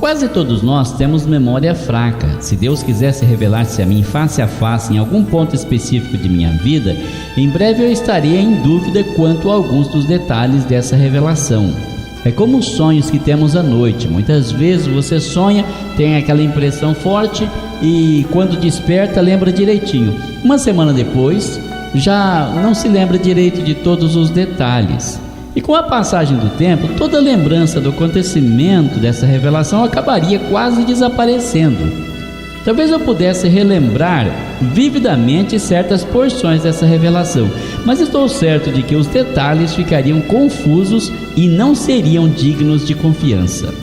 Quase todos nós temos memória fraca. Se Deus quisesse revelar-se a mim face a face em algum ponto específico de minha vida, em breve eu estaria em dúvida quanto a alguns dos detalhes dessa revelação. É como os sonhos que temos à noite. Muitas vezes você sonha, tem aquela impressão forte e quando desperta lembra direitinho. Uma semana depois já não se lembra direito de todos os detalhes. E com a passagem do tempo, toda lembrança do acontecimento dessa revelação acabaria quase desaparecendo. Talvez eu pudesse relembrar vividamente certas porções dessa revelação, mas estou certo de que os detalhes ficariam confusos e não seriam dignos de confiança.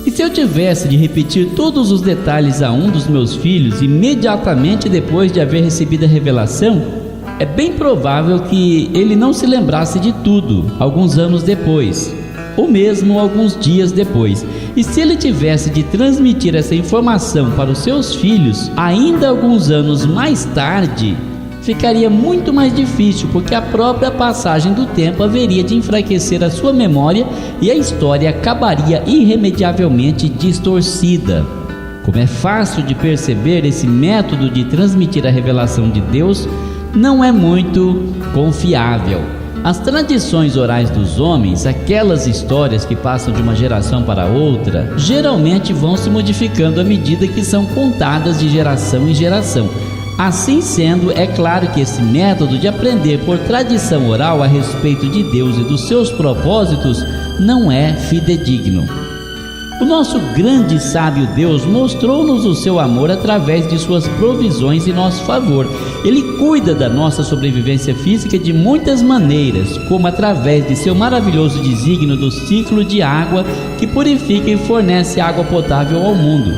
E se eu tivesse de repetir todos os detalhes a um dos meus filhos imediatamente depois de haver recebido a revelação, é bem provável que ele não se lembrasse de tudo alguns anos depois, ou mesmo alguns dias depois. E se ele tivesse de transmitir essa informação para os seus filhos ainda alguns anos mais tarde, ficaria muito mais difícil, porque a própria passagem do tempo haveria de enfraquecer a sua memória e a história acabaria irremediavelmente distorcida. Como é fácil de perceber, esse método de transmitir a revelação de Deus não é muito confiável. As tradições orais dos homens, aquelas histórias que passam de uma geração para outra, geralmente vão se modificando à medida que são contadas de geração em geração. Assim sendo, é claro que esse método de aprender por tradição oral a respeito de Deus e dos seus propósitos não é fidedigno. O nosso grande e sábio Deus mostrou-nos o seu amor através de suas provisões em nosso favor. Ele cuida da nossa sobrevivência física de muitas maneiras, como através de seu maravilhoso desígnio do ciclo de água que purifica e fornece água potável ao mundo.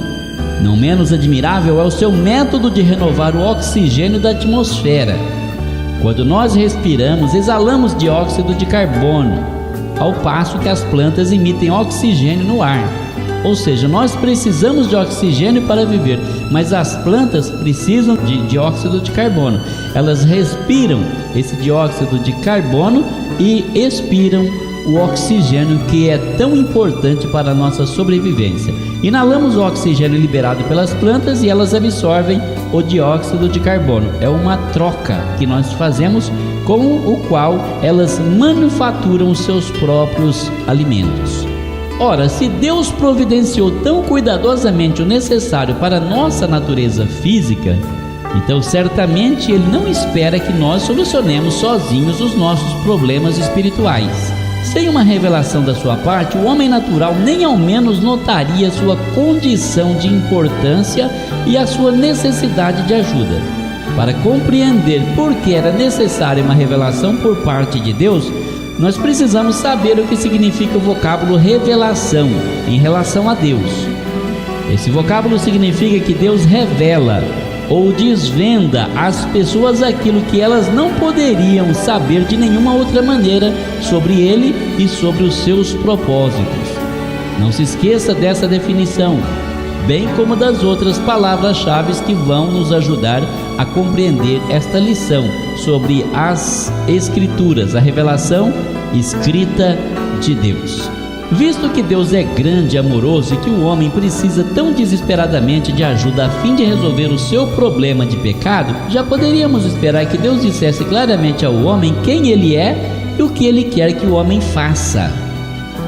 Não menos admirável é o seu método de renovar o oxigênio da atmosfera. Quando nós respiramos, exalamos dióxido de carbono, ao passo que as plantas emitem oxigênio no ar. Ou seja, nós precisamos de oxigênio para viver, mas as plantas precisam de dióxido de carbono. Elas respiram esse dióxido de carbono e expiram o oxigênio, que é tão importante para a nossa sobrevivência. Inalamos o oxigênio liberado pelas plantas e elas absorvem o dióxido de carbono. É uma troca que nós fazemos, com o qual elas manufaturam os seus próprios alimentos. Ora, se Deus providenciou tão cuidadosamente o necessário para a nossa natureza física, então certamente Ele não espera que nós solucionemos sozinhos os nossos problemas espirituais. Sem uma revelação da sua parte, o homem natural nem ao menos notaria sua condição de importância e a sua necessidade de ajuda. Para compreender por que era necessária uma revelação por parte de Deus, nós precisamos saber o que significa o vocábulo revelação em relação a Deus. Esse vocábulo significa que Deus revela ou desvenda às pessoas aquilo que elas não poderiam saber de nenhuma outra maneira sobre Ele e sobre os seus propósitos. Não se esqueça dessa definição, bem como das outras palavras-chave que vão nos ajudar a compreender esta lição sobre as Escrituras, a revelação escrita de Deus. Visto que Deus é grande e amoroso e que o homem precisa tão desesperadamente de ajuda a fim de resolver o seu problema de pecado, já poderíamos esperar que Deus dissesse claramente ao homem quem Ele é e o que Ele quer que o homem faça.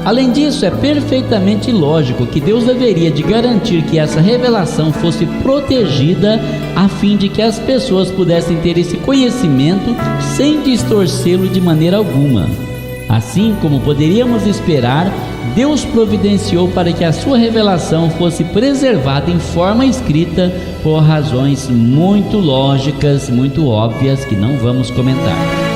Além disso, é perfeitamente lógico que Deus haveria de garantir que essa revelação fosse protegida a fim de que as pessoas pudessem ter esse conhecimento sem distorcê-lo de maneira alguma. Assim como poderíamos esperar, Deus providenciou para que a sua revelação fosse preservada em forma escrita por razões muito lógicas, muito óbvias, que não vamos comentar.